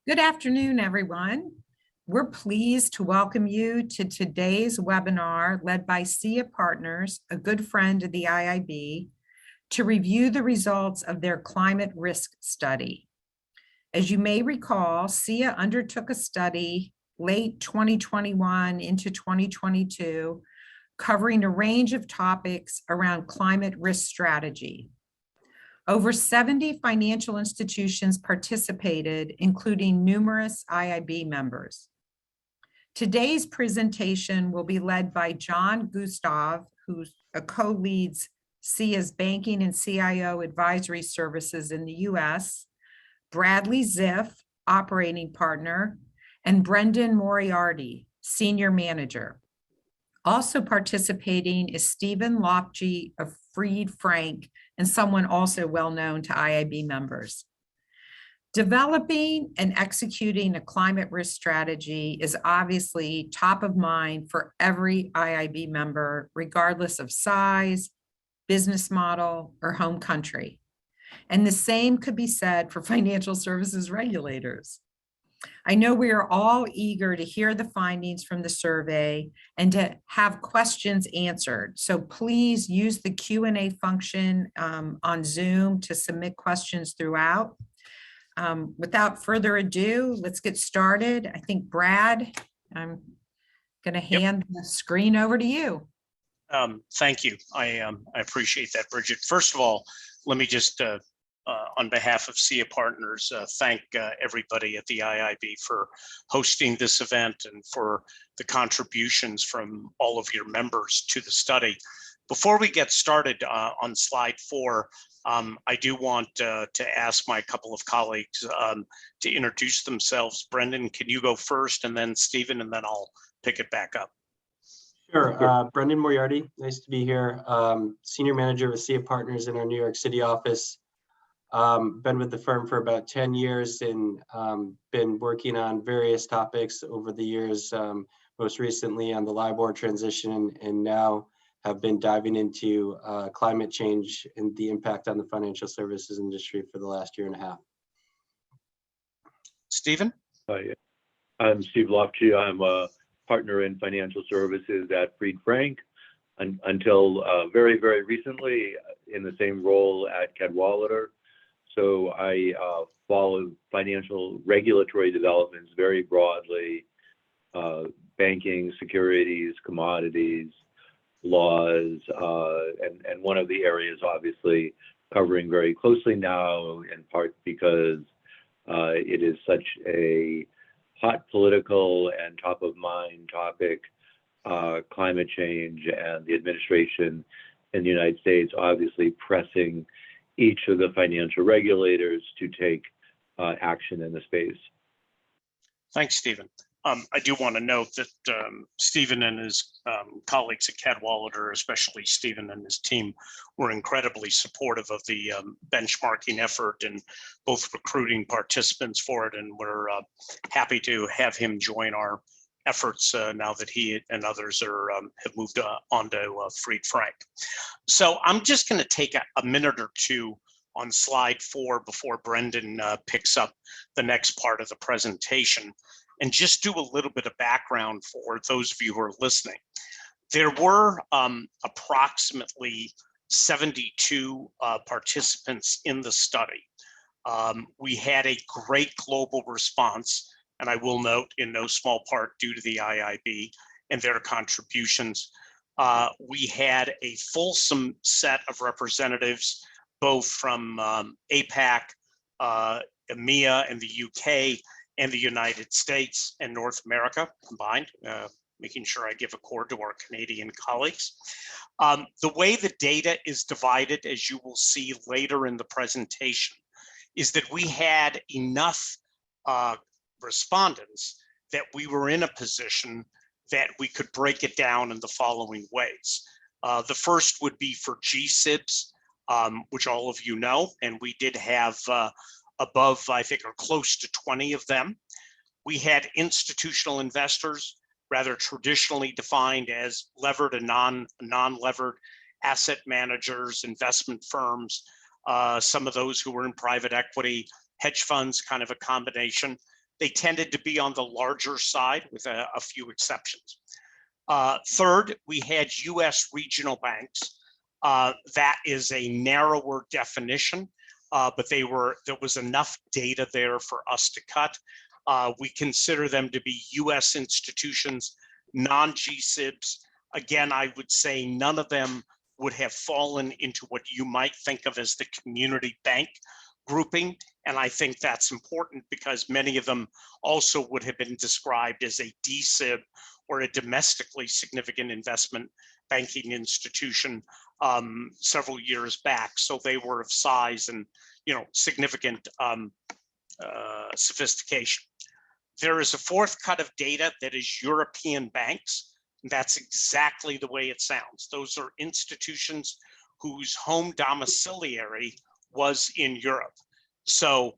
Good afternoon, everyone. We're pleased to welcome you to today's webinar led by Sia Partners, a good friend of the IIB, to review the results of their climate risk study. As you may recall, Sia undertook a study late 2021 into 2022, covering a range of topics around climate risk strategy. Over 70 financial institutions participated, including numerous IIB members. Today's presentation will be led by John Gustav, who co-leads Sia's Banking and CIO Advisory Services in the US, Bradley Ziff, Operating Partner, and Brendan Moriarty, Senior Manager. Also participating is Stephen Lofgy of Fried Frank, and someone also well known to IIB members. Developing and executing a climate risk strategy is obviously top of mind for every IIB member, regardless of size, business model, or home country. And the same could be said for financial services regulators. I know we are all eager to hear the findings from the survey and to have questions answered. So please use the Q&A function on Zoom to submit questions throughout. Without further ado, let's get started. I think, Brad, I'm going to hand the screen over to you. Thank you. I appreciate that, Bridget. First of all, let me just on behalf of Sia Partners, thank everybody at the IIB for hosting this event and for the contributions from all of your members to the study. Before we get started on slide 4, I do want to ask my couple of colleagues to introduce themselves. Brendan, can you go first, and then Stephen, and then I'll pick it back up. Sure. Brendan Moriarty, nice to be here. Senior Manager with Sia Partners in our New York City office. Been with the firm for about 10 years and been working on various topics over the years, most recently on the LIBOR transition, and now have been diving into climate change and the impact on the financial services industry for the last year and a half. Stephen? Hi, I'm Steve Lofgy. I'm a partner in financial services at Fried Frank until very, very recently in the same role at Cadwalader. So I follow financial regulatory developments very broadly, banking, securities, commodities, laws, and one of the areas obviously covering very closely now, in part because it is such a hot political and top of mind topic, climate change, and the administration in the United States obviously pressing each of the financial regulators to take action in the space. Thanks, Stephen. I do want to note that Stephen and his colleagues at Cadwalader, especially Stephen and his team, were incredibly supportive of the benchmarking effort and both recruiting participants for it, and we're happy to have him join our efforts now that he and others are have moved on to Fried Frank. So I'm just going to take a minute or two on slide 4 before Brendan picks up the next part of the presentation, and just do a little bit of background for those of you who are listening. There were approximately 72 participants in the study. We had a great global response, and I will note in no small part due to the IIB and their contributions. We had a fulsome set of representatives, both from APAC, EMEA and the UK, and the United States and North America combined, making sure I give a chord to our Canadian colleagues. The way the data is divided, as you will see later in the presentation, is that we had enough respondents that we were in a position that we could break it down in the following ways. The first would be for GSIBs, which all of you know, and we did have above, I think, or close to 20 of them. We had institutional investors, rather traditionally defined as levered and non-levered asset managers, investment firms, some of those who were in private equity, hedge funds, kind of a combination. they tended to be on the larger side with a few exceptions. Third, we had US regional banks. That is a narrower definition, but there was enough data there for us to cut. We consider them to be US institutions, non-GSIBs. Again, I would say none of them would have fallen into what you might think of as the community bank grouping. And I think that's important because many of them also would have been described as a DSIB or a domestically significant investment banking institution several years back. So they were of size and, you know, significant sophistication. There is a fourth cut of data that is European banks. That's exactly the way it sounds. Those are institutions whose home domiciliary was in Europe. So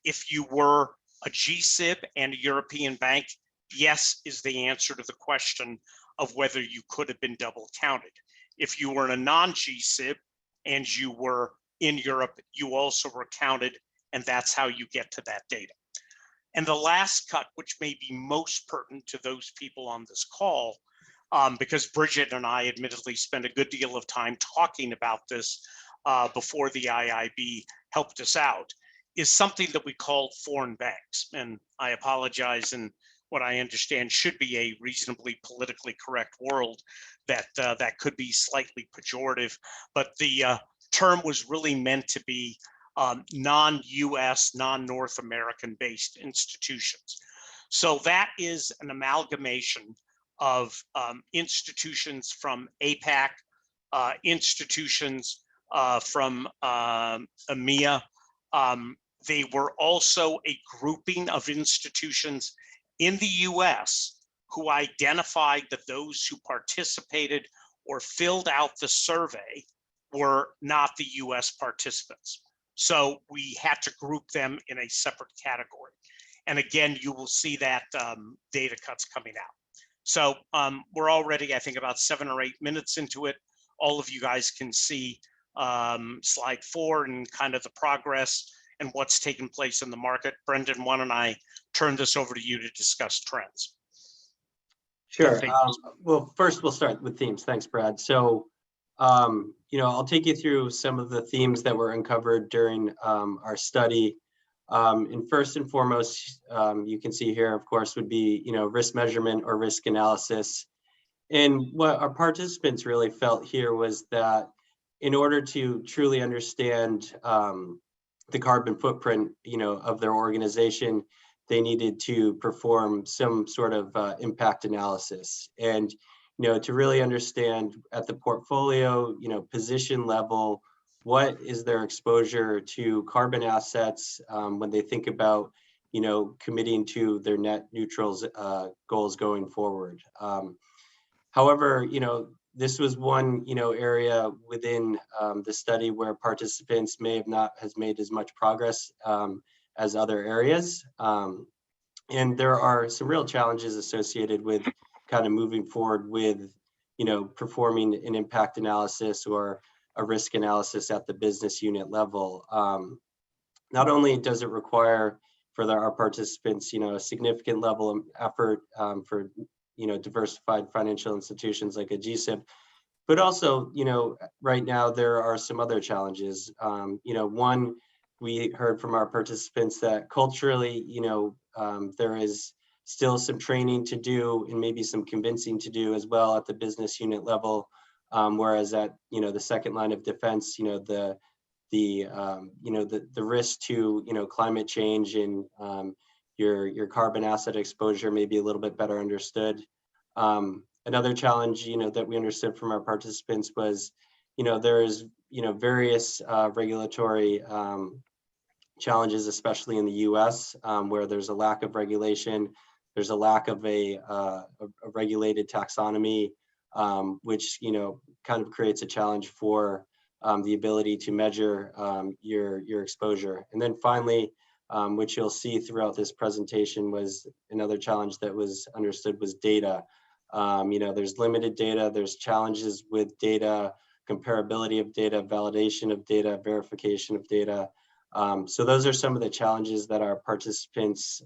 if you were a GSIB and a European bank, yes is the answer to the question of whether you could have been double counted. If you were a non-GSIB and you were in Europe, you also were counted, and that's how you get to that data. And the last cut, which may be most pertinent to those people on this call, because Bridget and I admittedly spent a good deal of time talking about this before the IIB helped us out, is something that we call foreign banks. And I apologize, in what I understand should be a reasonably politically correct world, that that could be slightly pejorative, but the term was really meant to be non-US, non-North American based institutions. So that is an amalgamation of institutions from APAC, institutions from EMEA. They were also a grouping of institutions in the US who identified that those who participated or filled out the survey were not the US participants. So we had to group them in a separate category. And again, you will see that data cuts coming out. So we're already, I think, about 7 or 8 minutes into it. All of you guys can see slide 4 and kind of the progress and what's taken place in the market. Brendan, why don't I turn this over to you to discuss trends? Sure. Well, first we'll start with themes. Thanks, Brad. So, you know, I'll take you through some of the themes that were uncovered during our study. And first and foremost, you can see here, of course, would be, you know, risk measurement or risk analysis. And what our participants really felt here was that in order to truly understand the carbon footprint, you know, of their organization, they needed to perform some sort of impact analysis. And, you know, to really understand at the portfolio, you know, position level, what is their exposure to carbon assets when they think about, you know, committing to their net neutrals goals going forward. However, you know, this was one, you know, area within the study where participants may have not has made as much progress as other areas. And there are some real challenges associated with kind of moving forward with, you know, performing an impact analysis or a risk analysis at the business unit level. Not only does it require for our participants, you know, a significant level of effort for, you know, diversified financial institutions like a GSIB, but also, you know, right now there are some other challenges. You know, one, we heard from our participants that culturally, you know, there is still some training to do and maybe some convincing to do as well at the business unit level. Whereas at, you know, the second line of defense, you know, the risk to, you know, climate change and your carbon asset exposure may be a little bit better understood. Another challenge, you know, that we understood from our participants was, you know, there is, you know, various regulatory challenges, especially in the US, where there's a lack of regulation, there's a lack of a regulated taxonomy, which, you know, kind of creates a challenge for the ability to measure your exposure. And then finally, which you'll see throughout this presentation, was another challenge that was understood was data. You know, there's limited data, there's challenges with data, comparability of data, validation of data, verification of data. So those are some of the challenges that our participants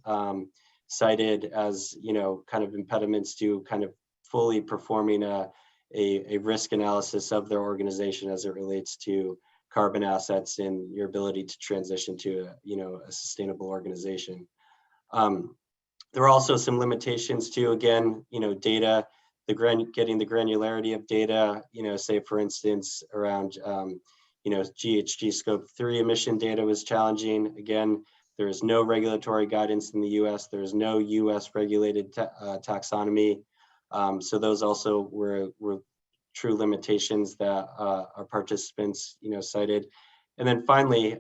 cited as, kind of impediments to kind of fully performing a risk analysis of their organization as it relates to carbon assets and your ability to transition to a sustainable organization. There are also some limitations to, again, data, getting the granularity of data, say for instance, around, GHG scope 3 emission data was challenging. Again, there is no regulatory guidance in the US. There is no US regulated taxonomy. So those also were true limitations that our participants, cited. And then finally,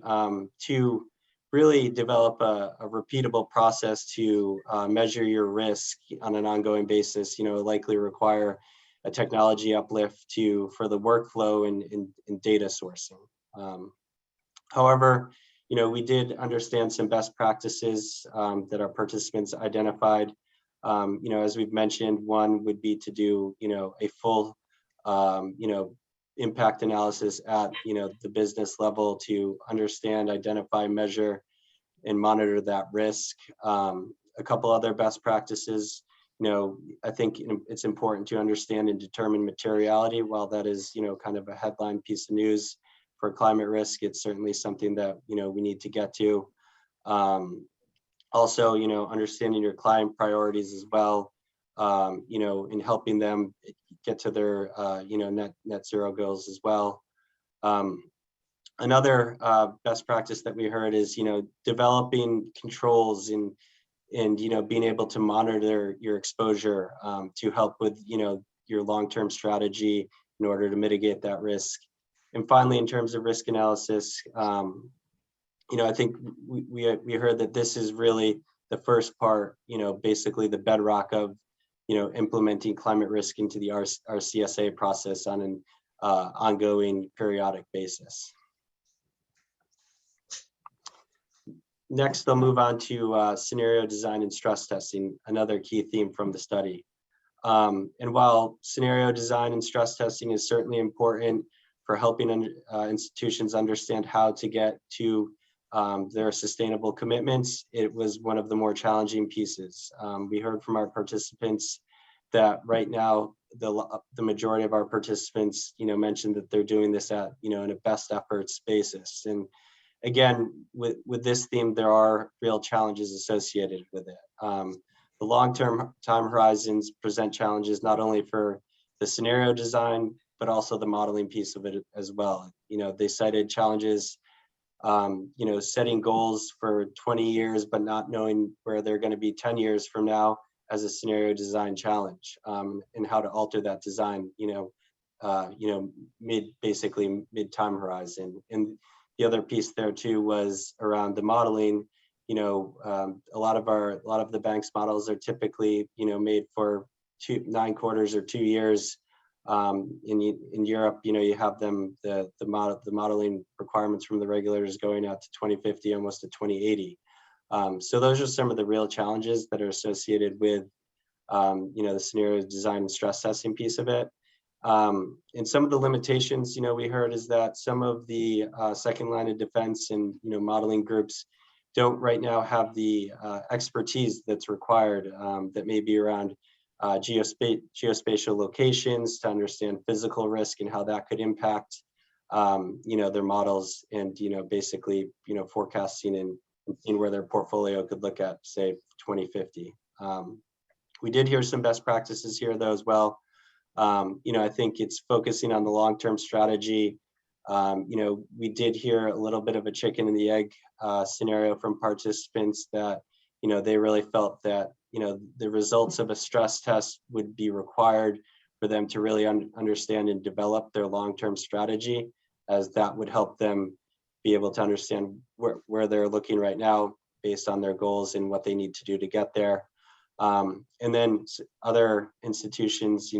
to really develop a repeatable process to measure your risk on an ongoing basis, likely require a technology uplift for the workflow and data sourcing. However, we did understand some best practices that our participants identified. As we've mentioned, one would be to do, a full, impact analysis at, the business level to understand, identify, measure, and monitor that risk. A couple other best practices, I think it's important to understand and determine materiality. While that is, kind of a headline piece of news for climate risk, it's certainly something that, we need to get to. Also, understanding your client priorities as well, in helping them get to their, net zero goals as well. Another best practice that we heard is, developing controls and being able to monitor your exposure to help with, your long-term strategy in order to mitigate that risk. And finally, in terms of risk analysis, I think we heard that this is really the first part, basically the bedrock of, implementing climate risk into our CSA process on an ongoing periodic basis. Next, I'll move on to scenario design and stress testing, another key theme from the study. And while scenario design and stress testing is certainly important for helping institutions understand how to get to their sustainable commitments, it was one of the more challenging pieces. We heard from our participants that right now, the majority of our participants, mentioned that they're doing this at, in a best efforts basis. And again, with this theme, there are real challenges associated with it. The long-term time horizons present challenges not only for the scenario design, but also the modeling piece of it as well. They cited challenges, setting goals for 20 years, but not knowing where they're going to be 10 years from now as a scenario design challenge, and how to alter that design, basically mid time horizon. And the other piece there too was around the modeling. A lot of the bank's models are typically, made for 9 quarters or 2 years. In Europe, you have them, the modeling requirements from the regulators going out to 2050, almost to 2080. So those are some of the real challenges that are associated with, the scenario design and stress testing piece of it. And some of the limitations, we heard is that some of the second line of defense and, modeling groups don't right now have the expertise that's required, that may be around geospatial locations to understand physical risk and how that could impact, their models and, basically, forecasting and seeing where their portfolio could look at, say, 2050. We did hear some best practices here though as well. I think it's focusing on the long-term strategy. We did hear a little bit of a chicken and the egg scenario from participants that, they really felt that, the results of a stress test would be required for them to really understand and develop their long-term strategy, as that would help them be able to understand where they're looking right now based on their goals and what they need to do to get there. And then other institutions,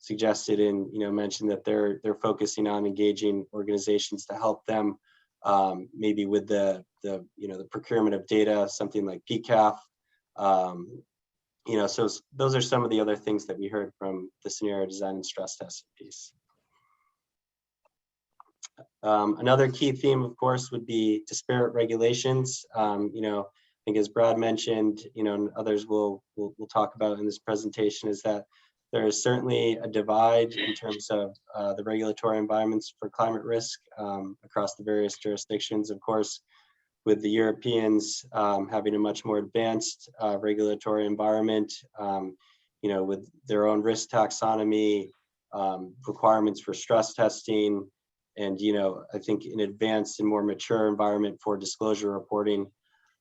suggested and, mentioned that they're focusing on engaging organizations to help them, maybe with the procurement of data, something like PCAF. So those are some of the other things that we heard from the scenario design and stress testing piece. Another key theme, of course, would be disparate regulations. I think as Brad mentioned, and others will talk about in this presentation, is that there is certainly a divide in terms of the regulatory environments for climate risk across the various jurisdictions. Of course, with the Europeans having a much more advanced regulatory environment, with their own risk taxonomy, requirements for stress testing, and I think an advanced and more mature environment for disclosure reporting.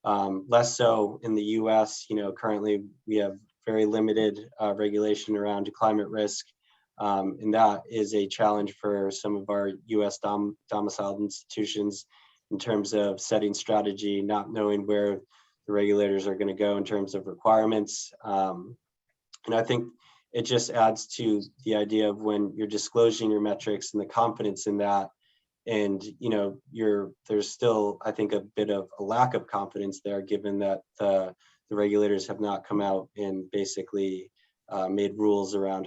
Less so in the US. Currently we have very limited regulation around climate risk, and that is a challenge for some of our US domiciled institutions in terms of setting strategy, not knowing where the regulators are going to go in terms of requirements. And I think it just adds to the idea of when you're disclosing your metrics and the confidence in that. And there's still, I think, a bit of a lack of confidence there, given that the regulators have not come out and basically made rules around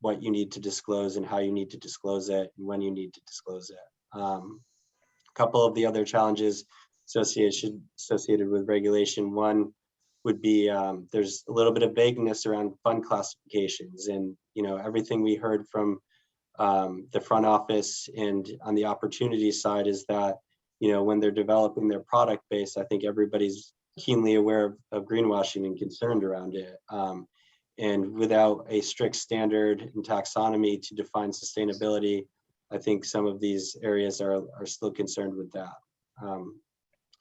what you need to disclose and how you need to disclose it and when you need to disclose it. A couple of the other challenges associated with regulation. One would be there's a little bit of vagueness around fund classifications, and everything we heard from the front office and on the opportunity side is that when they're developing their product base, I think everybody's keenly aware of greenwashing and concerned around it. And without a strict standard and taxonomy to define sustainability, I think some of these areas are still concerned with that.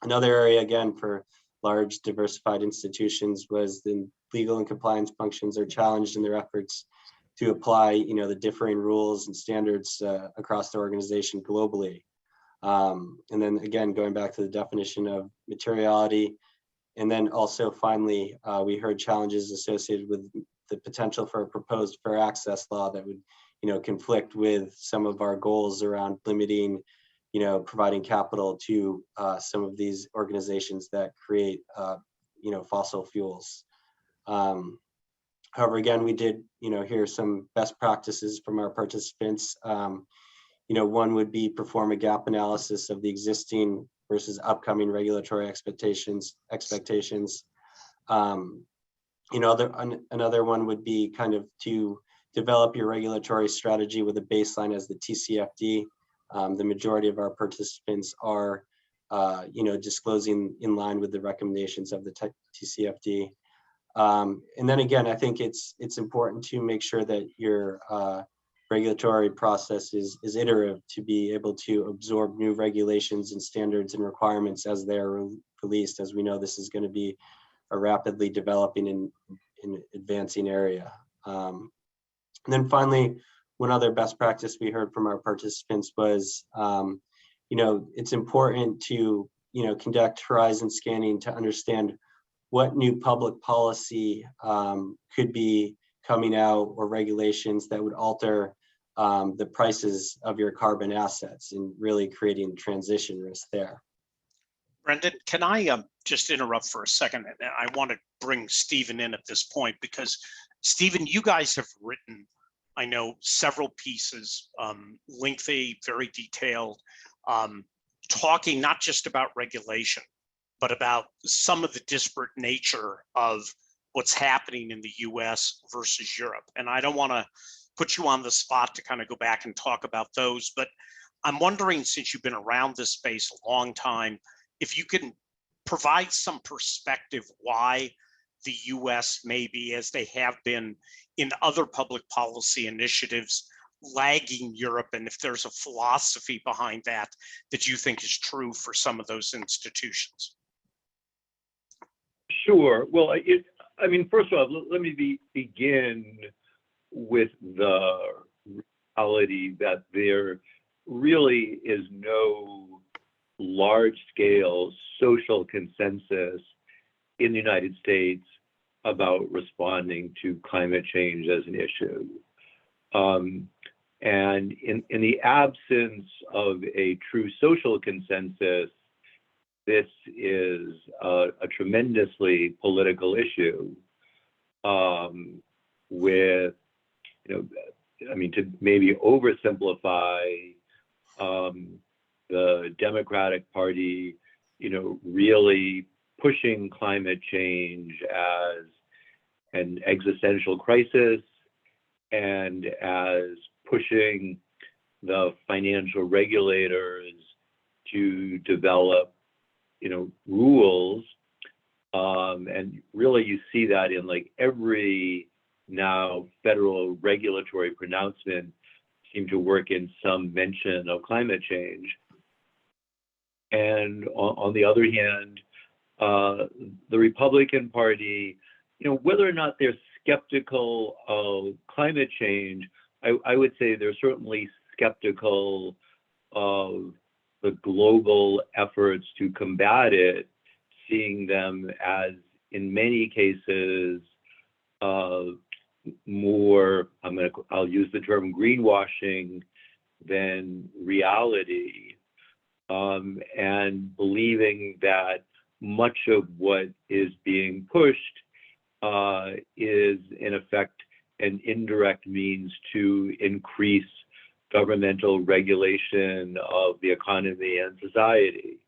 Another area, again, for large diversified institutions was the legal and compliance functions are challenged in their efforts to apply, the differing rules and standards across the organization globally. And then again, going back to the definition of materiality, and then also finally, we heard challenges associated with the potential for a proposed fair access law that would, conflict with some of our goals around limiting, providing capital to some of these organizations that create, fossil fuels. However, again, we did, hear some best practices from our participants. One would be perform a gap analysis of the existing versus upcoming regulatory expectations. Another one would be kind of to develop your regulatory strategy with a baseline as the TCFD. The majority of our participants are, disclosing in line with the recommendations of the TCFD. And then again, I think it's important to make sure that your regulatory process is iterative, to be able to absorb new regulations and standards and requirements as they are released, as we know this is going to be a rapidly developing and advancing area. And then finally, one other best practice we heard from our participants was, it's important to, conduct horizon scanning to understand what new public policy could be coming out, or regulations that would alter the prices of your carbon assets, and really creating transition risk there. Brendan, can I just interrupt for a second? I want to bring Stephen in at this point, because Stephen, you guys have written, I know, several pieces, lengthy, very detailed, talking not just about regulation, but about some of the disparate nature of what's happening in the US versus Europe. And I don't want to put you on the spot to kind of go back and talk about those, but I'm wondering, since you've been around this space a long time, if you can provide some perspective why the US may be, as they have been in other public policy initiatives, lagging Europe, and if there's a philosophy behind that you think is true for some of those institutions. Sure. Well, first of all, let me begin with the reality that there really is no large-scale social consensus in the United States about responding to climate change as an issue. And in the absence of a true social consensus, this is a tremendously political issue with, to maybe oversimplify, the Democratic Party, really pushing climate change as an existential crisis and as pushing the financial regulators to develop, rules. And really you see that in like every now federal regulatory pronouncement seem to work in some mention of climate change. And on the other hand, the Republican Party, whether or not they're skeptical of climate change, I would say they're certainly skeptical of the global efforts to combat it, seeing them as, in many cases, more, I'll use the term greenwashing than reality, and believing that much of what is being pushed is in effect an indirect means to increase governmental regulation of the economy and society.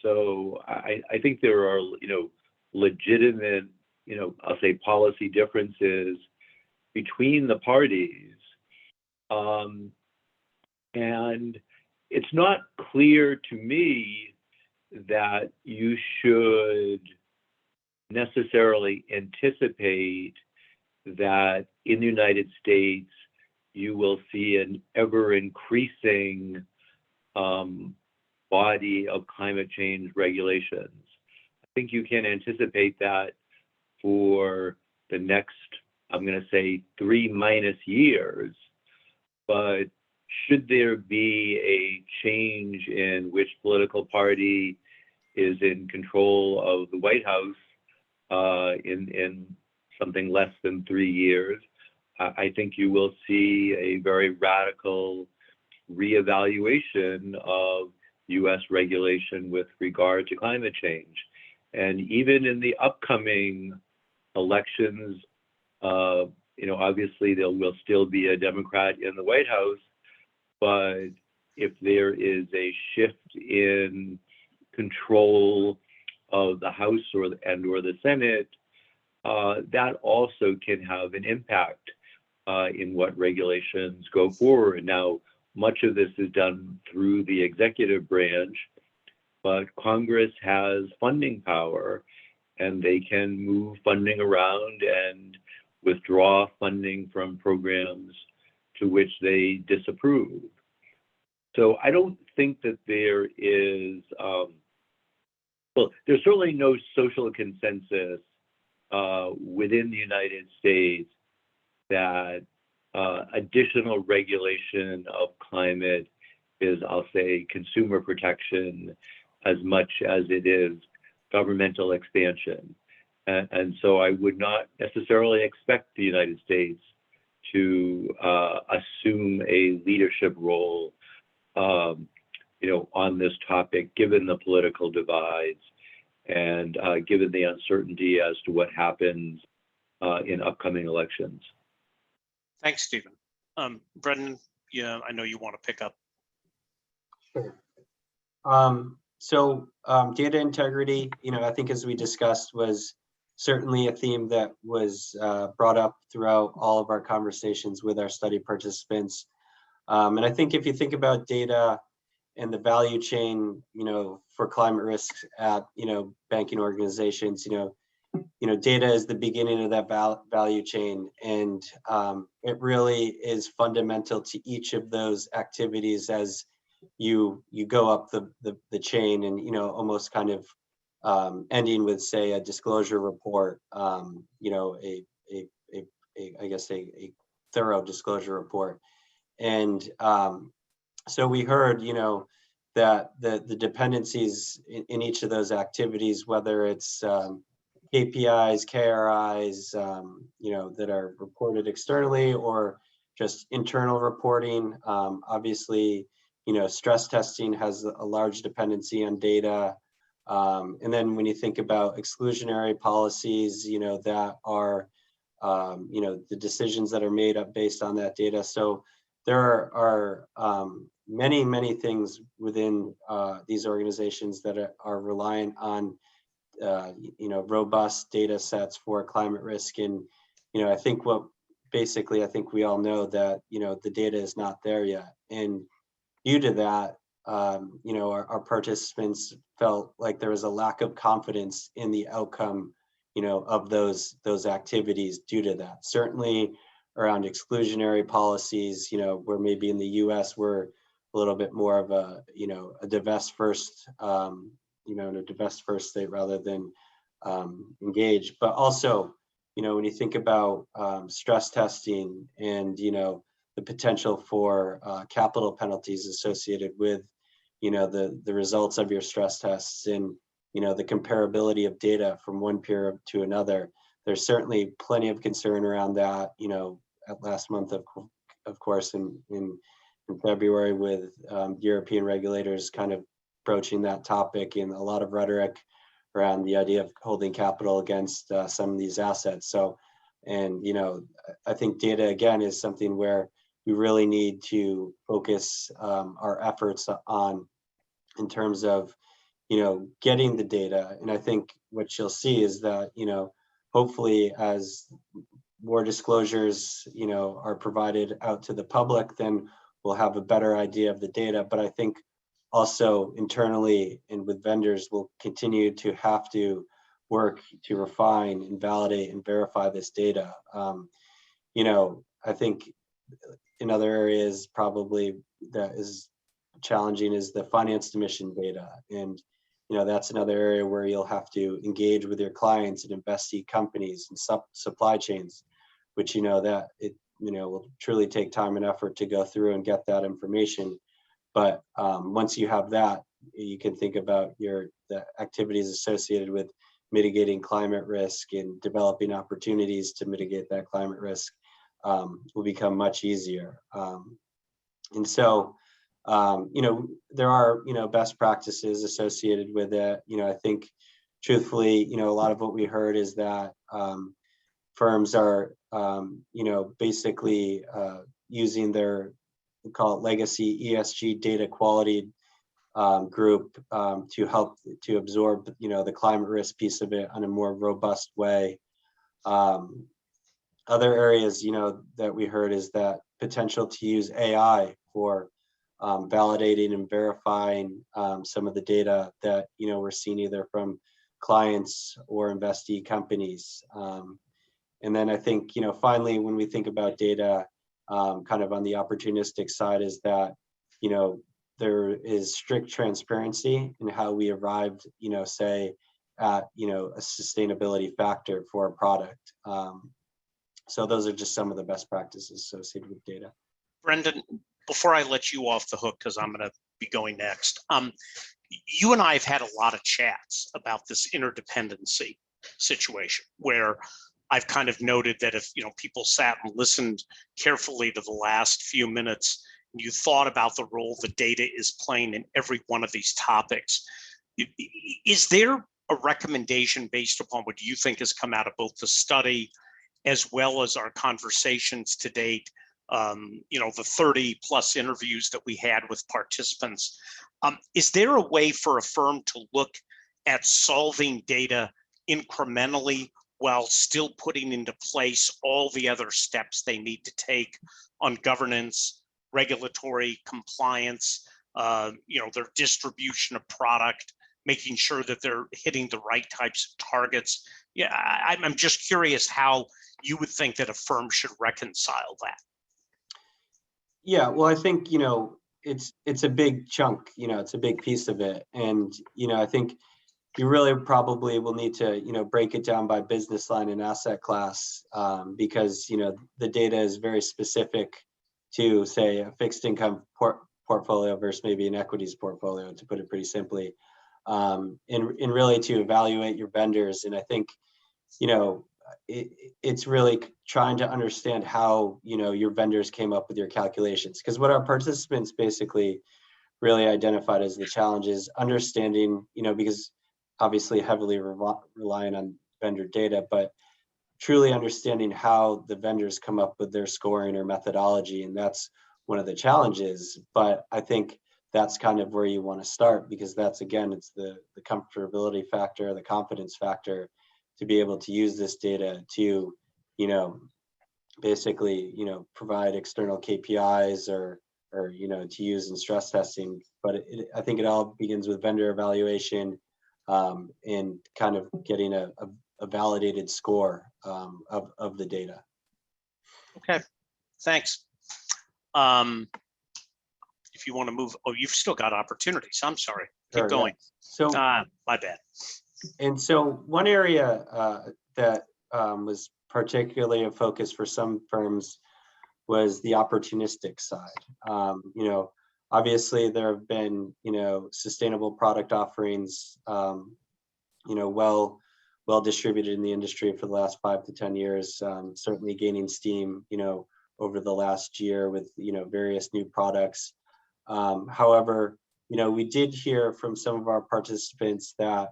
So I think there are, legitimate, I'll say policy differences between the parties. And it's not clear to me that you should necessarily anticipate that in the United States, you will see an ever increasing body of climate change regulations. I think you can anticipate that for the next, I'm going to say 3- years, but should there be a change in which political party is in control of the White House in something less than 3 years, I think you will see a very radical reevaluation of US regulation with regard to climate change. And even in the upcoming elections, obviously there will still be a Democrat in the White House, but if there is a shift in control of the House or the Senate, that also can have an impact in what regulations go forward. Now, much of this is done through the executive branch, but Congress has funding power and they can move funding around and withdraw funding from programs to which they disapprove. So I don't think that there is, there's certainly no social consensus within the United States that additional regulation of climate is, I'll say, consumer protection as much as it is governmental expansion. And so I would not necessarily expect the United States to assume a leadership role, on this topic, given the political divides and given the uncertainty as to what happens in upcoming elections. Thanks, Stephen. Brendan, yeah, I know you want to pick up. Sure. So data integrity, I think as we discussed, was certainly a theme that was brought up throughout all of our conversations with our study participants. And I think if you think about data and the value chain, for climate risks at, banking organizations, data is the beginning of that value chain. And it really is fundamental to each of those activities as you go up the chain and, almost kind of ending with, say, a disclosure report, I guess a thorough disclosure report. And so we heard, that the dependencies in each of those activities, whether it's KPIs, KRIs, that are reported externally or just internal reporting. Obviously, stress testing has a large dependency on data. And then when you think about exclusionary policies, that are, the decisions that are made up based on that data. So there are many things within these organizations that are reliant on robust data sets for climate risk. And I think I think we all know that the data is not there yet, and due to that, our participants felt like there was a lack of confidence in the outcome of those activities due to that. Certainly around exclusionary policies, where maybe in the US we're a little bit more of a divest first, in a divest first state rather than engage. But also, when you think about stress testing and the potential for capital penalties associated with the results of your stress tests, and the comparability of data from one peer to another, there's certainly plenty of concern around that. At last month, of course, in February, with European regulators kind of broaching that topic, and a lot of rhetoric around the idea of holding capital against some of these assets. So, and I think data again is something where we really need to focus our efforts on, in terms of getting the data. And I think what you'll see is that hopefully as more disclosures are provided out to the public, then we'll have a better idea of the data. But I think also internally and with vendors, we'll continue to have to work to refine and validate and verify this data. I think in other areas probably that is challenging is the financed emission data. And that's another area where you'll have to engage with your clients and investee companies and supply chains, which that it will truly take time and effort to go through and get that information. But once you have that, you can think about the activities associated with mitigating climate risk and developing opportunities to mitigate that climate risk will become much easier. And so, there are, best practices associated with it. I think truthfully, a lot of what we heard is that firms are, basically using their, we call it legacy ESG data quality group to help to absorb, the climate risk piece of it on a more robust way. Other areas, that we heard is that potential to use AI for validating and verifying some of the data that we're seeing either from clients or investee companies. And then I think finally, when we think about data, kind of on the opportunistic side, is that there is strict transparency in how we arrived, say at a sustainability factor for a product. So those are just some of the best practices associated with data. Brendan, before I let you off the hook, because I'm going to be going next, you and I have had a lot of chats about this interdependency situation, where I've kind of noted that if people sat and listened carefully to the last few minutes, and you thought about the role the data is playing in every one of these topics, is there a recommendation based upon what you think has come out of both the study as well as our conversations to date, the 30 plus interviews that we had with participants? Is there a way for a firm to look at solving data incrementally while still putting into place all the other steps they need to take on governance, regulatory compliance, their distribution of product, making sure that they're hitting the right types of targets? Yeah, I'm just curious how you would think that a firm should reconcile that. Yeah, well, I think, it's a big chunk, it's a big piece of it. And, I think you really probably will need to, break it down by business line and asset class, because, the data is very specific to, say, a fixed income portfolio versus maybe an equities portfolio, to put it pretty simply, and really to evaluate your vendors. And I think, it's really trying to understand how, your vendors came up with your calculations. Because what our participants basically really identified as the challenge is understanding, because obviously heavily relying on vendor data, but truly understanding how the vendors come up with their scoring or methodology. And that's one of the challenges, but I think that's kind of where you want to start, because that's, again, it's the comfortability factor, the confidence factor, to be able to use this data to, you know, basically, you know, provide external KPIs or you know, to use in stress testing. But I think it all begins with vendor evaluation, and kind of getting a validated score of the data. Okay, thanks. If you want to move, oh, you've still got opportunities. I'm sorry. Keep Sure, going. yeah. So, my bad. and so one area that was particularly a focus for some firms was the opportunistic side. You know, obviously there have been, you know, sustainable product offerings, you know, well distributed in the industry for the last 5 to 10 years, certainly gaining steam, you know, over the last year with, you know, various new products. However, you know, we did hear from some of our participants that,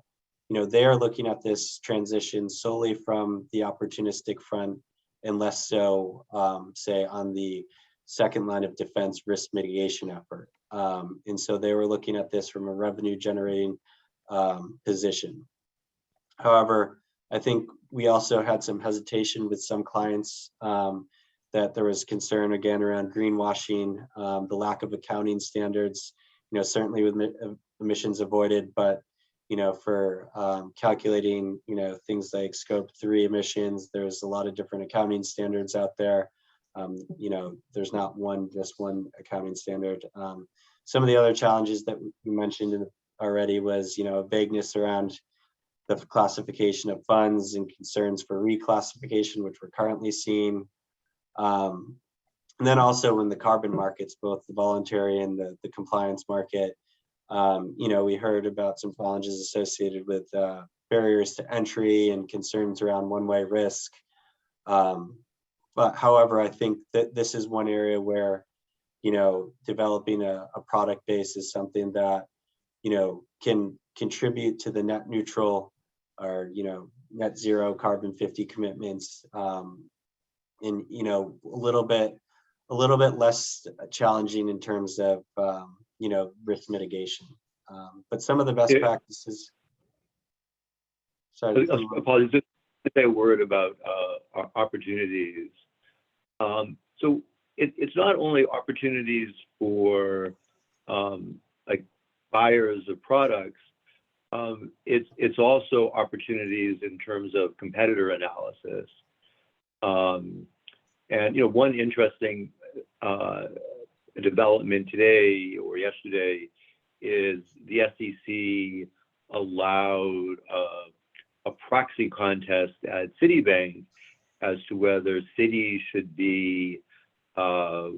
you know, they are looking at this transition solely from the opportunistic front, and less so, say, on the second line of defense risk mitigation effort. And so they were looking at this from a revenue generating position. However, I think we also had some hesitation with some clients, that there was concern again around greenwashing, the lack of accounting standards, you know, certainly with emissions avoided, but, you know, for calculating, you know, things like scope 3 emissions, there's a lot of different accounting standards out there. You know, there's not just one accounting standard. Some of the other challenges that we mentioned already was, you know, vagueness around the classification of funds and concerns for reclassification, which we're currently seeing. And then also in the carbon markets, both the voluntary and the compliance market, you know, we heard about some challenges associated with barriers to entry and concerns around one-way risk. But however, I think that this is one area where, you know, developing a product base is something that, you know, can contribute to the net neutral or, you know, net zero carbon 50 commitments, and, you know, a little bit less challenging in terms of, you know, risk mitigation. But some of the best practices. Sorry. Apologies, just to say a word about opportunities. So it's not only opportunities for like buyers of products, it's also opportunities in terms of competitor analysis. And, you know, one interesting development today or yesterday is the SEC allowed a proxy contest at Citibank as to whether Citi should be a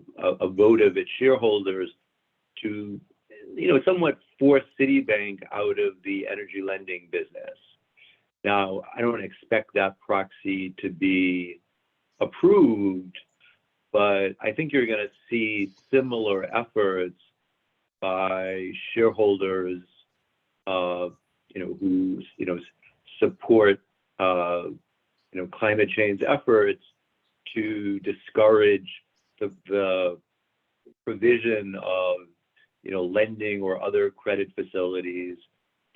vote of its shareholders to, you know, somewhat force Citibank out of the energy lending business. Now, I don't expect that proxy to be approved, but I think you're going to see similar efforts by shareholders, you know, who, you know, support, you know, climate change efforts to discourage the provision of, you know, lending or other credit facilities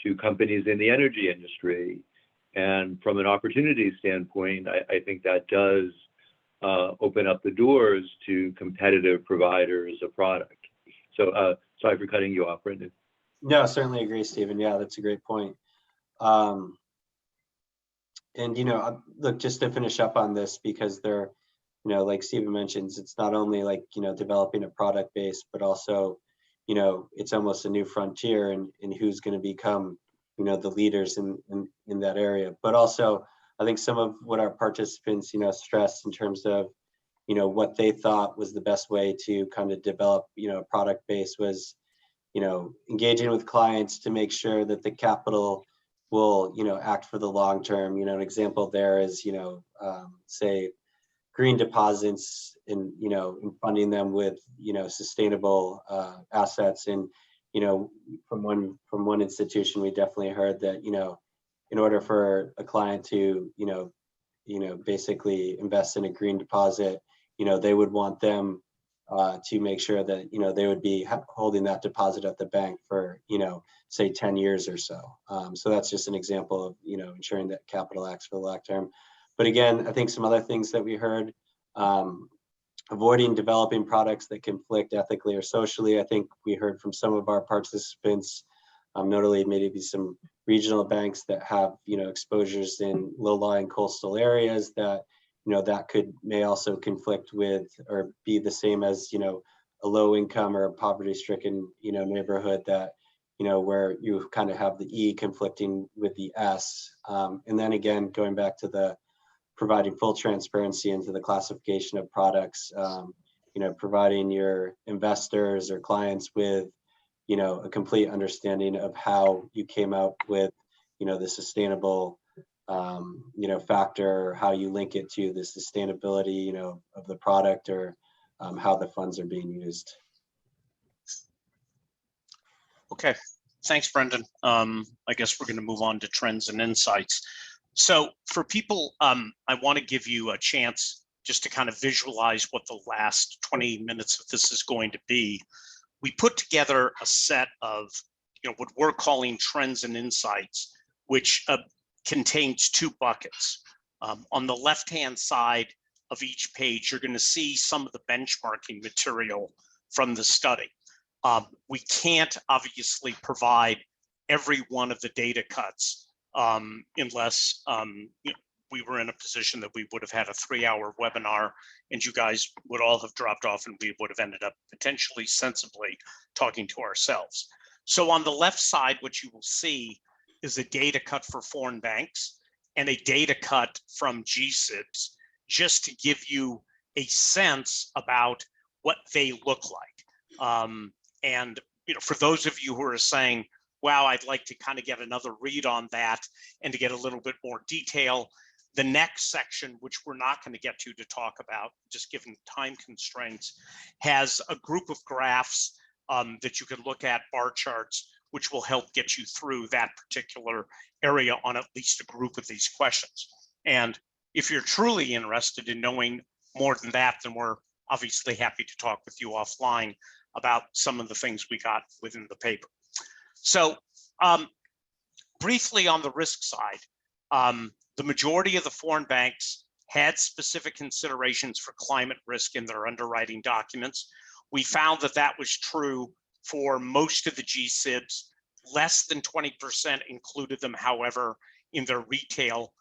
to companies in the energy industry. And from an opportunity standpoint, I think that does open up the doors to competitive providers of product. So sorry for cutting you off, Brendan. No, certainly agree, Stephen. Yeah, that's a great point. And, you know, look, just to finish up on this, because they're, you know, like Stephen mentions, it's not only like, you know, developing a product base, but also, you know, it's almost a new frontier and who's going to become, you know, the leaders in that area. But also, I think some of what our participants, you know, stressed in terms of, you know, what they thought was the best way to kind of develop, you know, a product base was, you know, engaging with clients to make sure that the capital will, you know, act for the long term. You know, an example there is, you know, say green deposits and, you know, and funding them with, you know, sustainable assets. And, you know, from one institution, we definitely heard that, you know, in order for a client to, you know, basically invest in a green deposit, you know, they would want them to make sure that, they would be holding that deposit at the bank for, say 10 years or so. So that's just an example of, ensuring that capital acts for the long term. But again, I think some other things that we heard, avoiding developing products that conflict ethically or socially. I think we heard from some of our participants, notably maybe some regional banks that have, exposures in low-lying coastal areas that, that may also conflict with or be the same as, a low income or a poverty-stricken, neighborhood that, where you kind of have the E conflicting with the S. And then again, going back to the providing full transparency into the classification of products, providing your investors or clients with, a complete understanding of how you came out with, the sustainable, factor, how you link it to the sustainability, of the product or how the funds are being used. Okay, thanks, Brendan. I guess we're going to move on to trends and insights. So for people, I want to give you a chance just to kind of visualize what the last 20 minutes of this is going to be. We put together a set of, what we're calling trends and insights, which contains two buckets. On the left-hand side of each page, you're going to see some of the benchmarking material from the study. We can't obviously provide every one of the data cuts unless we were in a position that we would have had a 3-hour webinar and you guys would all have dropped off and we would have ended up potentially sensibly talking to ourselves. So on the left side, what you will see is a data cut for foreign banks and a data cut from GSIBs, just to give you a sense about what they look like. And for those of you who are saying, wow, I'd like to kind of get another read on that and to get a little bit more detail, the next section, which we're not going to get to talk about, just given time constraints, has a group of graphs that you can look at, bar charts, which will help get you through that particular area on at least a group of these questions. And if you're truly interested in knowing more than that, then we're obviously happy to talk with you offline about some of the things we got within the paper. So briefly on the risk side, the majority of the foreign banks had specific considerations for climate risk in their underwriting documents. We found that that was true for most of the GSIBs. Less than 20% included them, however, in their retail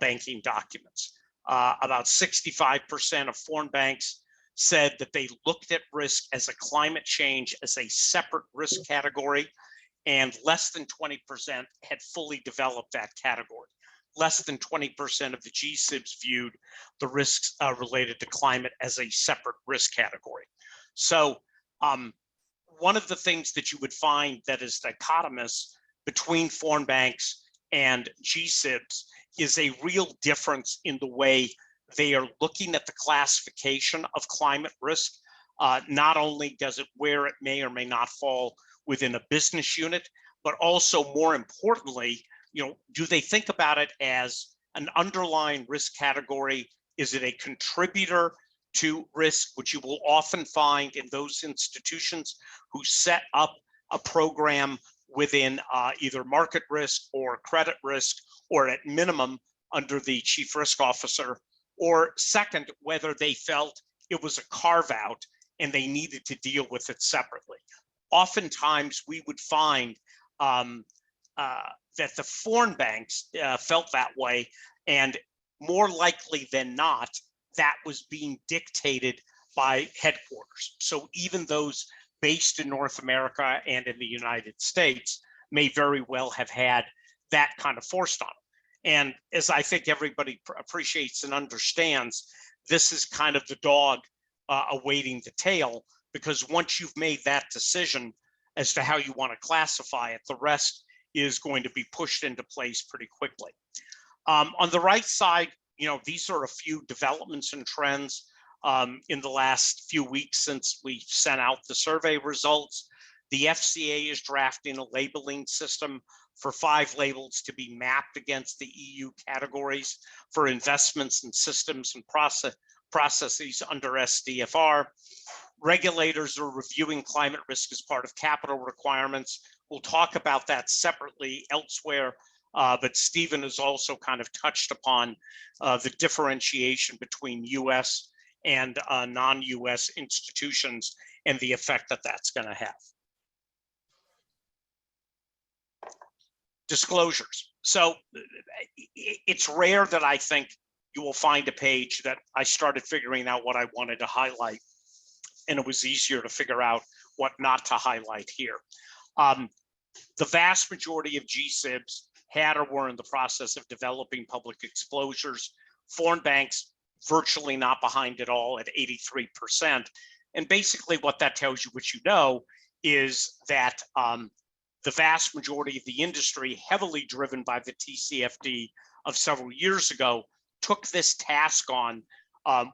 banking documents. About 65% of foreign banks said that they looked at risk as a climate change as a separate risk category, and less than 20% had fully developed that category. Less than 20% of the GSIBs viewed the risks related to climate as a separate risk category. So one of the things that you would find that is dichotomous between foreign banks and GSIBs is a real difference in the way they are looking at the classification of climate risk. Not only does it where it may or may not fall within a business unit, but also more importantly, do they think about it as an underlying risk category? Is it a contributor to risk, which you will often find in those institutions who set up a program within either market risk or credit risk, or at minimum under the chief risk officer, or second, whether they felt it was a carve out and they needed to deal with it separately. Oftentimes we would find that the foreign banks felt that way, and more likely than not, that was being dictated by headquarters. So even those based in North America and in the United States may very well have had that kind of forced on them. And as I think everybody appreciates and understands, this is kind of the dog awaiting the tail, because once you've made that decision as to how you want to classify it, the rest is going to be pushed into place pretty quickly. On the right side, these are a few developments and trends in the last few weeks since we sent out the survey results. The FCA is drafting a labeling system for 5 labels to be mapped against the EU categories for investments in systems and processes under SDFR. Regulators are reviewing climate risk as part of capital requirements. We'll talk about that separately elsewhere, but Stephen has also kind of touched upon the differentiation between US and non-US institutions and the effect that that's going to have. Disclosures. So it's rare that I think you will find a page that I started figuring out what I wanted to highlight, and it was easier to figure out what not to highlight here. The vast majority of GSIBs had or were in the process of developing public disclosures. Foreign banks virtually not behind at all at 83%. And basically what that tells you, which you know, is that the vast majority of the industry, heavily driven by the TCFD of several years ago, took this task on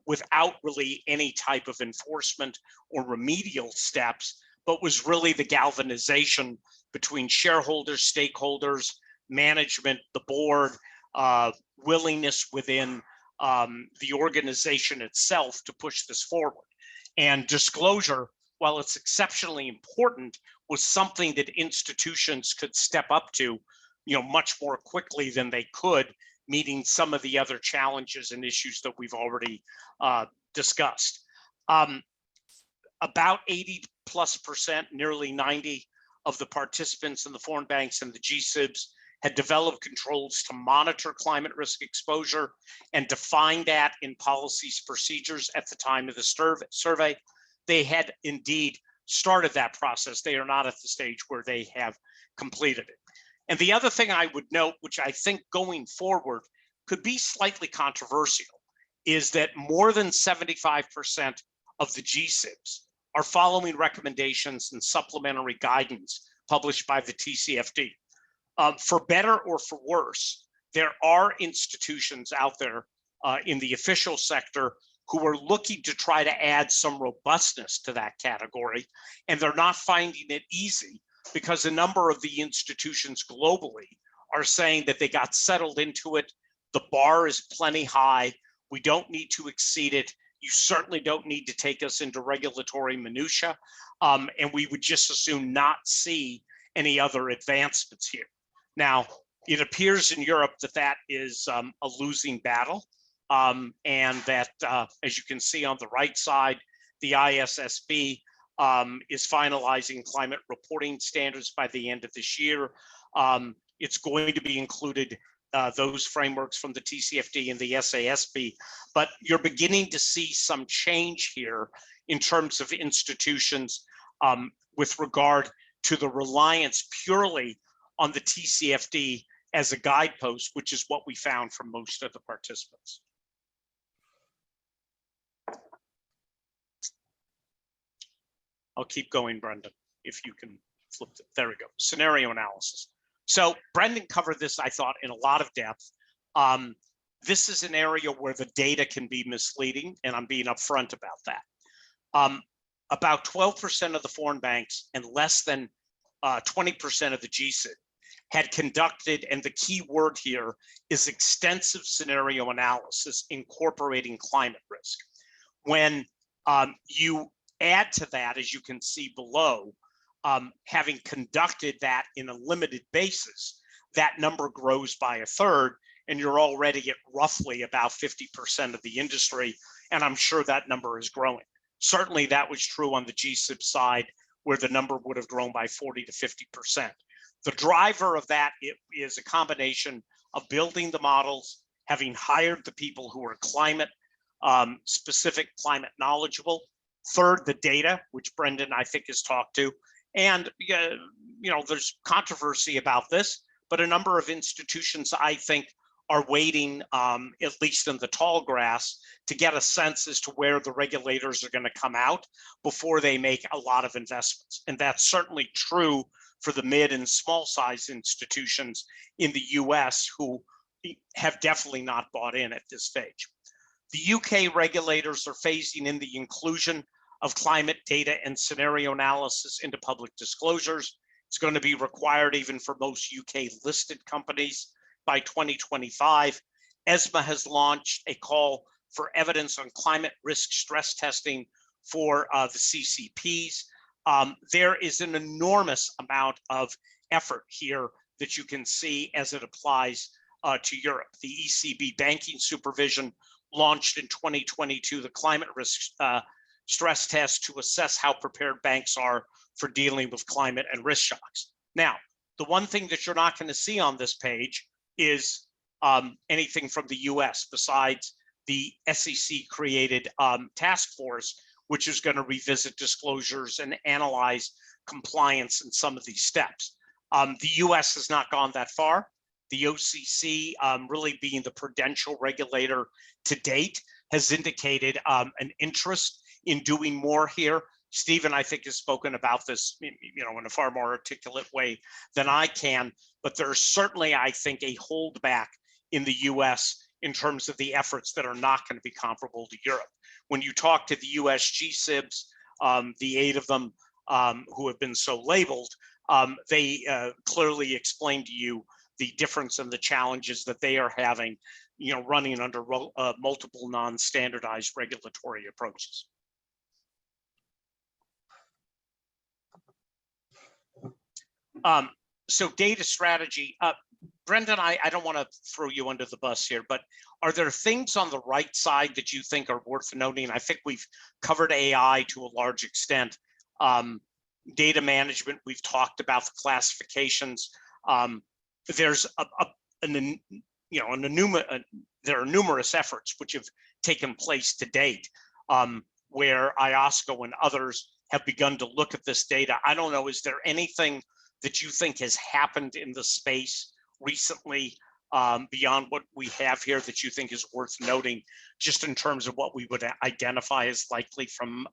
without really any type of enforcement or remedial steps, but was really the galvanization between shareholders, stakeholders, management, the board, willingness within the organization itself to push this forward. And disclosure, while it's exceptionally important, was something that institutions could step up to, much more quickly than they could, meeting some of the other challenges and issues that we've already discussed. About 80+%, nearly 90 of the participants in the foreign banks and the GSIBs had developed controls to monitor climate risk exposure and define that in policies, procedures at the time of the survey. They had indeed started that process. They are not at the stage where they have completed it. And the other thing I would note, which I think going forward could be slightly controversial, is that more than 75% of the GSIBs are following recommendations and supplementary guidance published by the TCFD. For better or for worse, there are institutions out there in the official sector who are looking to try to add some robustness to that category, and they're not finding it easy because a number of the institutions globally are saying that they got settled into it. The bar is plenty high. We don't need to exceed it. You certainly don't need to take us into regulatory minutia, and we would just as soon not see any other advancements here. Now, it appears in Europe that that is a losing battle, and that, as you can see on the right side, the ISSB is finalizing climate reporting standards by the end of this year. It's going to be included, those frameworks from the TCFD and the SASB, but you're beginning to see some change here in terms of institutions with regard to the reliance purely on the TCFD as a guidepost, which is what we found from most of the participants. I'll keep going, Brendan, if you can flip it. There we go. Scenario analysis. So Brendan covered this, I thought, in a lot of depth. This is an area where the data can be misleading, and I'm being upfront about that. About 12% of the foreign banks and less than 20% of the GSIB had conducted, and the key word here is extensive scenario analysis incorporating climate risk. When you add to that, as you can see below, having conducted that in a limited basis, that number grows by a third, and you're already at roughly about 50% of the industry, and I'm sure that number is growing. Certainly that was true on the GSIB side, where the number would have grown by 40 to 50%. The driver of that is a combination of building the models, having hired the people who are climate specific, climate knowledgeable. Third, the data, which Brendan, I think, has talked to. And, there's controversy about this, but a number of institutions, I think, are waiting, at least in the tall grass, to get a sense as to where the regulators are going to come out before they make a lot of investments. And that's certainly true for the mid and small size institutions in the US who have definitely not bought in at this stage. The UK regulators are phasing in the inclusion of climate data and scenario analysis into public disclosures. It's going to be required even for most UK listed companies by 2025. ESMA has launched a call for evidence on climate risk stress testing for the CCPs. There is an enormous amount of effort here that you can see as it applies to Europe. The ECB banking supervision launched in 2022 the climate risk stress test to assess how prepared banks are for dealing with climate and risk shocks. Now, the one thing that you're not going to see on this page is anything from the US besides the SEC created task force, which is going to revisit disclosures and analyze compliance in some of these steps. The US has not gone that far. The OCC, really being the prudential regulator to date, has indicated an interest in doing more here. Stephen, I think, has spoken about this, in a far more articulate way than I can, but there's certainly, I think, a holdback in the US in terms of the efforts that are not going to be comparable to Europe. When you talk to the US GSIBs, the 8 of them who have been so labeled, they clearly explain to you the difference and the challenges that they are having, running under multiple non-standardized regulatory approaches. So data strategy, Brendan, I don't want to throw you under the bus here, but are there things on the right side that you think are worth noting? I think we've covered AI to a large extent. Data management, we've talked about the classifications. There's there are numerous efforts which have taken place to date where IOSCO and others have begun to look at this data. I don't know, is there anything that you think has happened in the space recently beyond what we have here that you think is worth noting, just in terms of what we would identify as likely from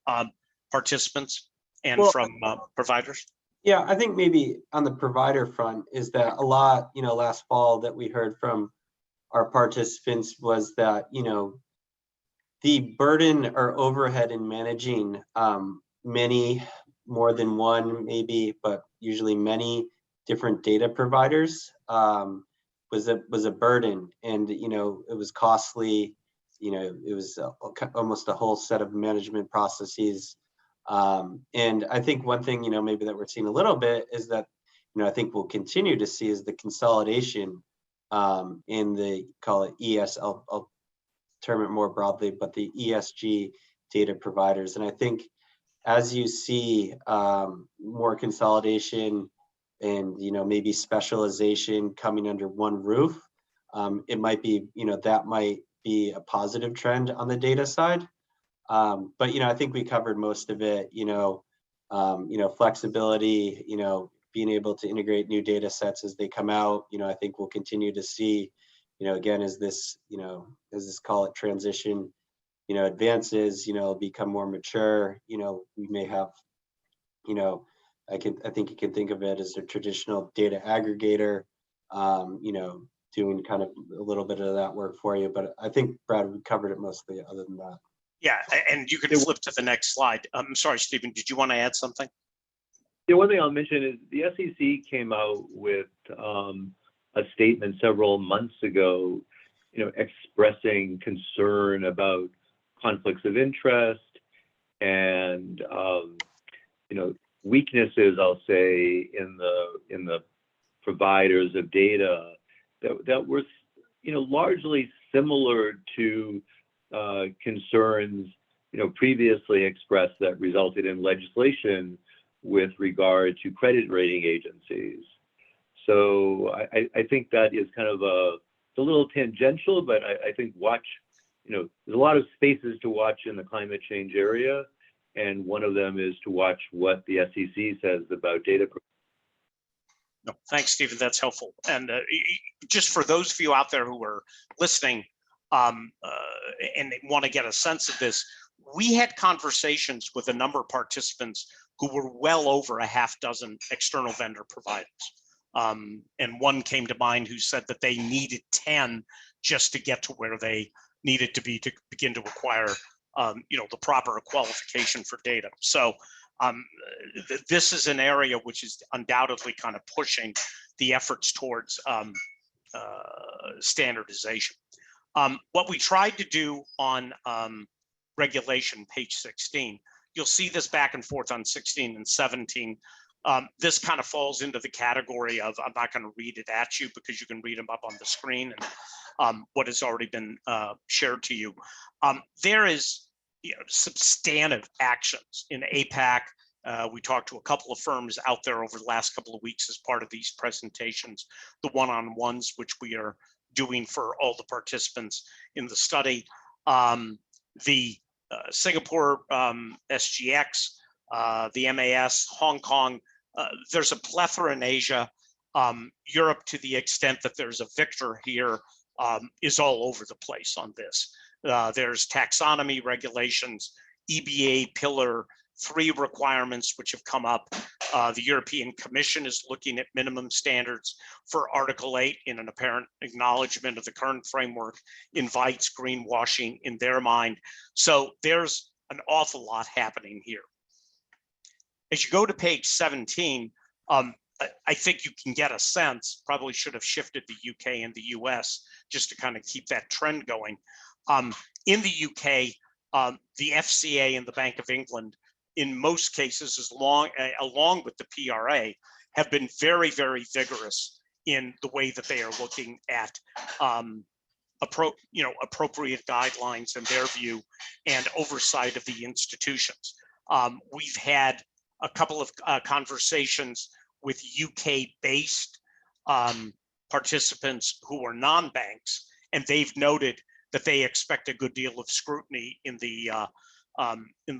participants and from providers? Yeah, I think maybe on the provider front is that a lot, last fall that we heard from our participants was that, the burden or overhead in managing many, more than one maybe, but usually many different data providers was a burden, and it was costly. It was almost a whole set of management processes. And I think one thing maybe that we're seeing a little bit is that I think we'll continue to see is the consolidation in the, call it I'll term it more broadly, but the ESG data providers. And I think as you see more consolidation and maybe specialization coming under one roof, it might be that might be a positive trend on the data side. But I think we covered most of it. Flexibility, being able to integrate new data sets as they come out. I think we'll continue to see, again, as this call it transition advances, become more mature, we may have, I think you can think of it as a traditional data aggregator, doing kind of a little bit of that work for you. But I think, Brad, we covered it mostly other than that. Yeah, and you can flip to the next slide. I'm sorry, Stephen, did you want to add something? Yeah, one thing I'll mention is the SEC came out with a statement several months ago, expressing concern about conflicts of interest and weaknesses, I'll say, in the providers of data that were largely similar to concerns previously expressed that resulted in legislation with regard to credit rating agencies. So I think that is kind of it's a little tangential, but I think there's a lot of spaces to watch in the climate change area, and one of them is to watch what the SEC says about data. No, thanks, Stephen. That's helpful. And just for those of you out there who are listening and want to get a sense of this, we had conversations with a number of participants who were well over a half dozen external vendor providers. And one came to mind who said that they needed 10 just to get to where they needed to be to begin to acquire the proper qualification for data. So this is an area which is undoubtedly kind of pushing the efforts towards standardization. What we tried to do on regulation, page 16, you'll see this back and forth on 16 and 17. This kind of falls into the category of, I'm not going to read it at you because you can read them up on the screen and what has already been shared to you. There is substantive actions in APAC. We talked to a couple of firms out there over the last couple of weeks as part of these presentations, the one-on-ones, which we are doing for all the participants in the study. The Singapore SGX, the MAS, Hong Kong, there's a plethora in Asia. Europe, to the extent that there's a victor here, is all over the place on this. There's taxonomy regulations, EBA Pillar 3 requirements, which have come up. The European Commission is looking at minimum standards for Article 8 in an apparent acknowledgement of the current framework invites greenwashing in their mind. So there's an awful lot happening here. As you go to page 17, I think you can get a sense, probably should have shifted the UK and the US just to kind of keep that trend going. In the UK, the FCA and the Bank of England, in most cases, along with the PRA, have been very, very vigorous in the way that they are looking at appropriate guidelines in their view and oversight of the institutions. We've had a couple of conversations with UK-based participants who are non-banks, and they've noted that they expect a good deal of scrutiny in the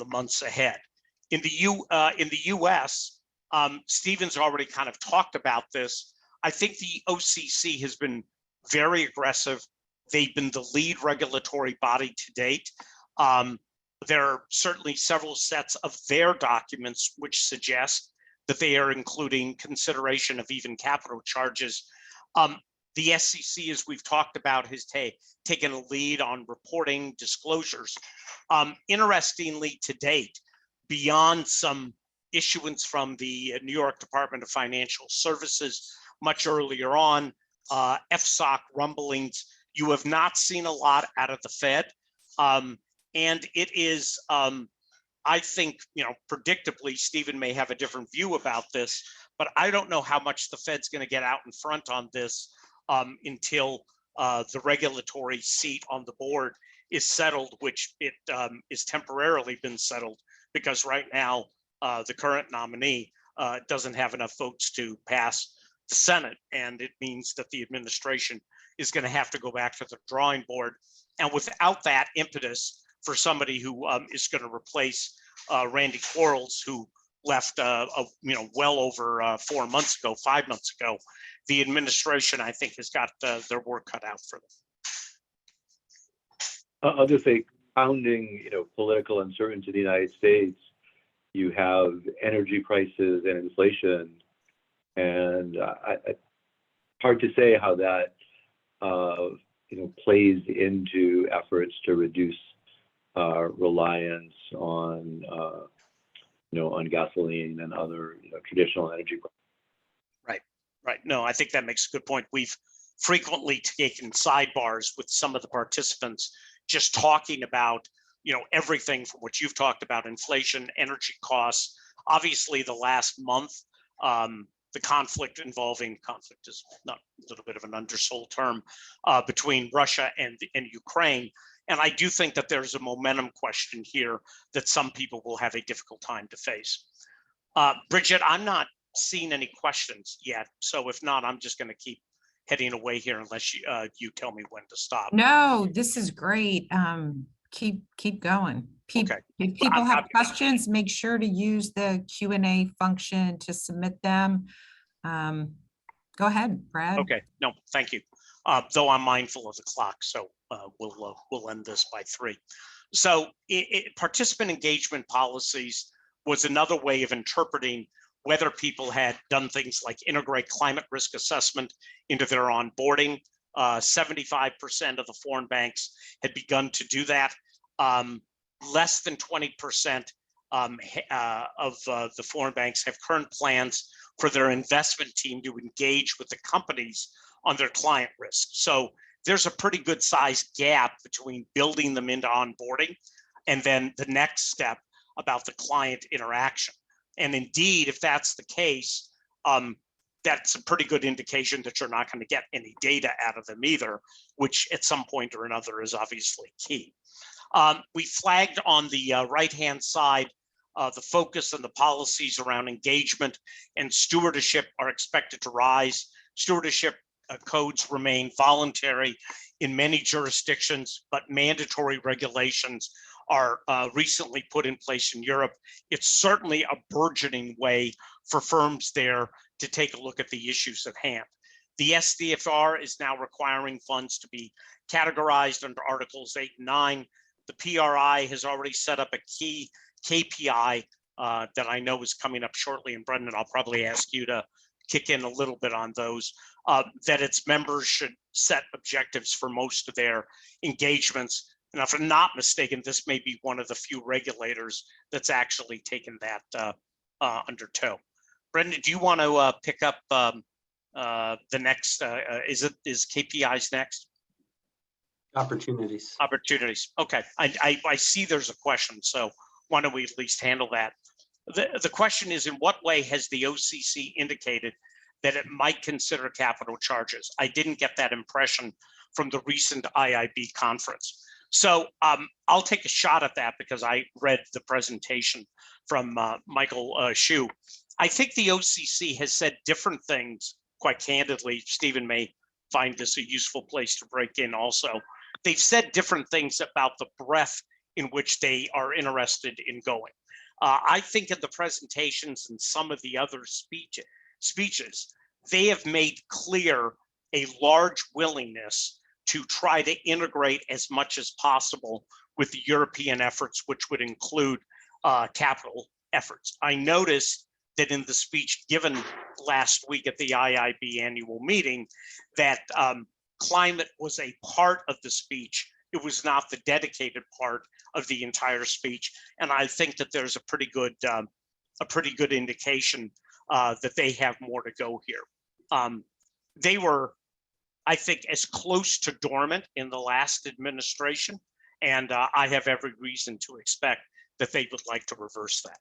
months ahead. In the US, Stephen's already kind of talked about this. I think the OCC has been very aggressive. They've been the lead regulatory body to date. There are certainly several sets of their documents which suggest that they are including consideration of even capital charges. The SEC, as we've talked about, has taken a lead on reporting disclosures. Interestingly, to date, beyond some issuance from the New York Department of Financial Services much earlier on, FSOC rumblings, you have not seen a lot out of the Fed. And it is, I think, predictably, Stephen may have a different view about this, but I don't know how much the Fed's going to get out in front on this until the regulatory seat on the board is settled, which it is temporarily been settled because right now the current nominee doesn't have enough votes to pass the Senate, and it means that the administration is going to have to go back to the drawing board. And without that impetus for somebody who is going to replace Randy Quarles, who left well over 4 months ago, 5 months ago, the administration, I think, has got their work cut out for them. I'll just say, pounding, political uncertainty in the United States, you have energy prices and inflation, and hard to say how that plays into efforts to reduce reliance on on gasoline and other traditional energy. Right. No, I think that makes a good point. We've frequently taken sidebars with some of the participants, just talking about everything from what you've talked about: inflation, energy costs. Obviously, the last month, the conflict is not a little bit of an undersold term between Russia and Ukraine. And I do think that there's a momentum question here that some people will have a difficult time to face. Bridget, I'm not seeing any questions yet. So if not, I'm just going to keep heading away here unless you tell me when to stop. No, this is great. Keep going. Okay. If people have questions, make sure to use the Q&A function to submit them. Go ahead, Brad. Okay. No, thank you. Though I'm mindful of the clock, so we'll end this by 3. So participant engagement policies was another way of interpreting whether people had done things like integrate climate risk assessment into their onboarding. 75% of the foreign banks had begun to do that. Less than 20% of the foreign banks have current plans for their investment team to engage with the companies on their client risk. So there's a pretty good sized gap between building them into onboarding and then the next step about the client interaction. And indeed, if that's the case, that's a pretty good indication that you're not going to get any data out of them either, which at some point or another is obviously key. We flagged on the right-hand side the focus and the policies around engagement and stewardship are expected to rise. Stewardship codes remain voluntary in many jurisdictions, but mandatory regulations are recently put in place in Europe. It's certainly a burgeoning way for firms there to take a look at the issues at hand. The SDFR is now requiring funds to be categorized under Articles 8 and 9. The PRI has already set up a key KPI that I know is coming up shortly, and Brendan, I'll probably ask you to kick in a little bit on those, that its members should set objectives for most of their engagements. And if I'm not mistaken, this may be one of the few regulators that's actually taken that under tow. Brendan, do you want to pick up the next, is KPIs next? Opportunities. Opportunities. Okay, I see there's a question, so why don't we at least handle that? The question is, in what way has the OCC indicated that it might consider capital charges? I didn't get that impression from the recent IIB conference. So I'll take a shot at that because I read the presentation from Michael Hsu. I think the OCC has said different things, quite candidly. Stephen may find this a useful place to break in also. They've said different things about the breadth in which they are interested in going. I think in the presentations and some of the other speeches, they have made clear a large willingness to try to integrate as much as possible with the European efforts, which would include capital efforts. I noticed that in the speech given last week at the IIB annual meeting, that climate was a part of the speech. It was not the dedicated part of the entire speech, and I think that there's a pretty good indication that they have more to go here. They were, I think, as close to dormant in the last administration, and I have every reason to expect that they would like to reverse that.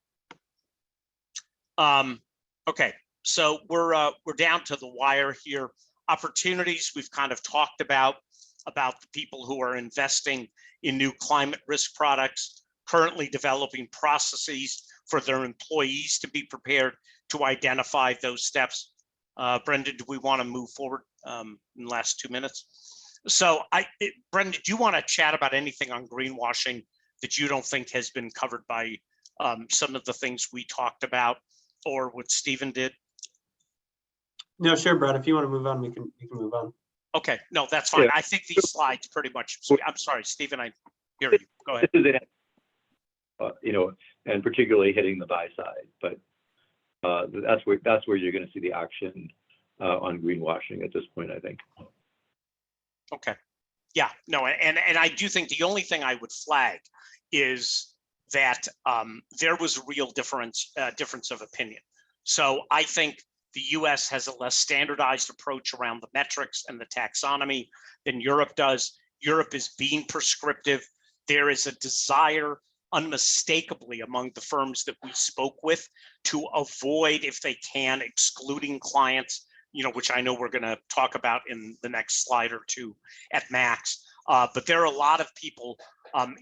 Okay, so we're down to the wire here. Opportunities we've kind of talked about the people who are investing in new climate risk products, currently developing processes for their employees to be prepared to identify those steps. Brendan, do we want to move forward in the last 2 minutes? So Brendan, do you want to chat about anything on greenwashing that you don't think has been covered by some of the things we talked about or what Stephen did? No, sure, Brad. If you want to move on, we can move on. Okay, no, that's fine. Yeah. I think these slides pretty much, I'm sorry, Stephen, I hear you. Go ahead. This is it. And particularly hitting the buy side, but that's where you're going to see the action on greenwashing at this point, I think. Okay. Yeah, no, and I do think the only thing I would flag is that there was a real difference of opinion. So I think the US has a less standardized approach around the metrics and the taxonomy than Europe does. Europe is being prescriptive. There is a desire unmistakably among the firms that we spoke with to avoid, if they can, excluding clients, which I know we're going to talk about in the next slide or two at Max. But there are a lot of people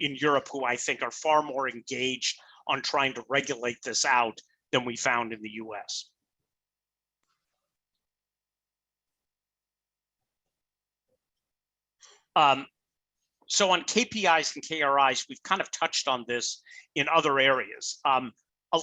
in Europe who I think are far more engaged on trying to regulate this out than we found in the US. So on KPIs and KRIs, we've kind of touched on this in other areas. A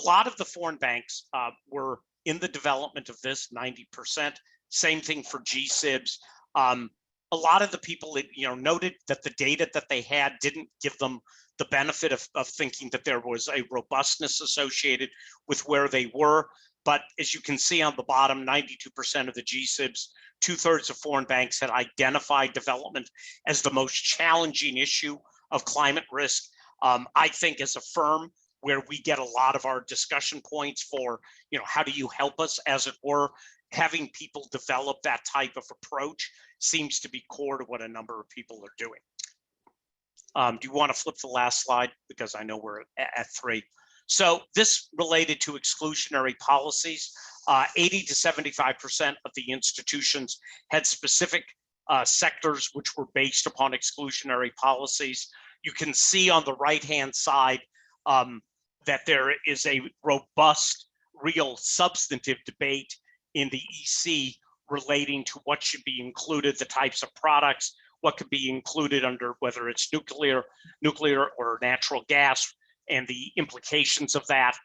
lot of the foreign banks were in the development of this, 90%. Same thing for GSIBs. A lot of the people that, noted that the data that they had didn't give them the benefit of thinking that there was a robustness associated with where they were. But as you can see on the bottom, 92% of the GSIBs, 2/3 of foreign banks had identified development as the most challenging issue of climate risk. I think as a firm where we get a lot of our discussion points for, how do you help us, as it were, having people develop that type of approach seems to be core to what a number of people are doing. Do you want to flip the last slide? Because I know we're at 3. So this related to exclusionary policies. 80 to 75% of the institutions had specific sectors which were based upon exclusionary policies. You can see on the right-hand side that there is a robust, real substantive debate in the EC relating to what should be included, the types of products, what could be included under whether it's nuclear or natural gas, and the implications of that.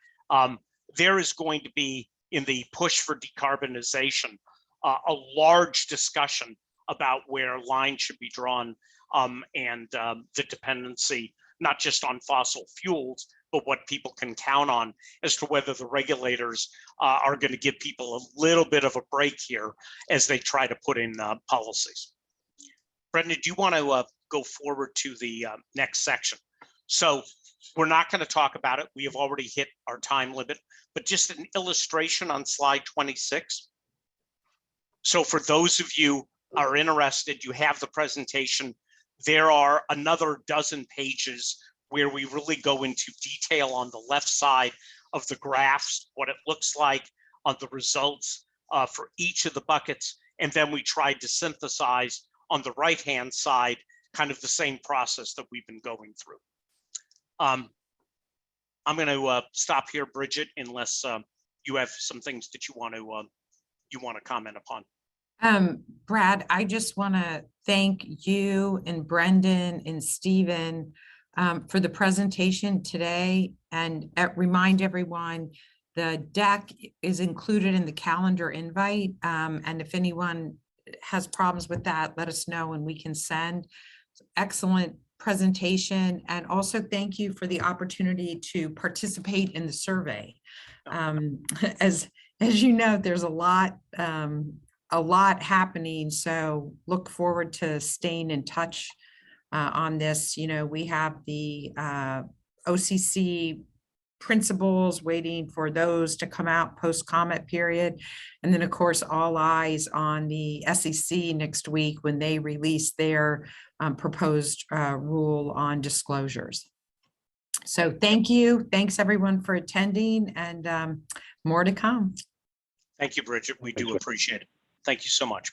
There is going to be, in the push for decarbonization, a large discussion about where lines should be drawn and the dependency, not just on fossil fuels, but what people can count on as to whether the regulators are going to give people a little bit of a break here as they try to put in policies. Brendan, do you want to go forward to the next section? So we're not going to talk about it. We have already hit our time limit, but just an illustration on slide 26. So for those of you who are interested, you have the presentation. There are another dozen pages where we really go into detail on the left side of the graphs, what it looks like on the results for each of the buckets. And then we tried to synthesize on the right-hand side, kind of the same process that we've been going through. I'm going to stop here, Bridget, unless you have some things that you want to comment upon. Brad, I just want to thank you and Brendan and Stephen for the presentation today, and remind everyone the deck is included in the calendar invite. And if anyone has problems with that, let us know and we can send. Excellent presentation, and also thank you for the opportunity to participate in the survey. As you know, there's a lot happening, so look forward to staying in touch on this. You know, we have the OCC principles waiting for those to come out post comment period, and then of course all eyes on the SEC next week when they release their proposed rule on disclosures. So thank you. Thanks everyone for attending, and more to come. Thank you, Bridget. We do appreciate it. Thank you so much.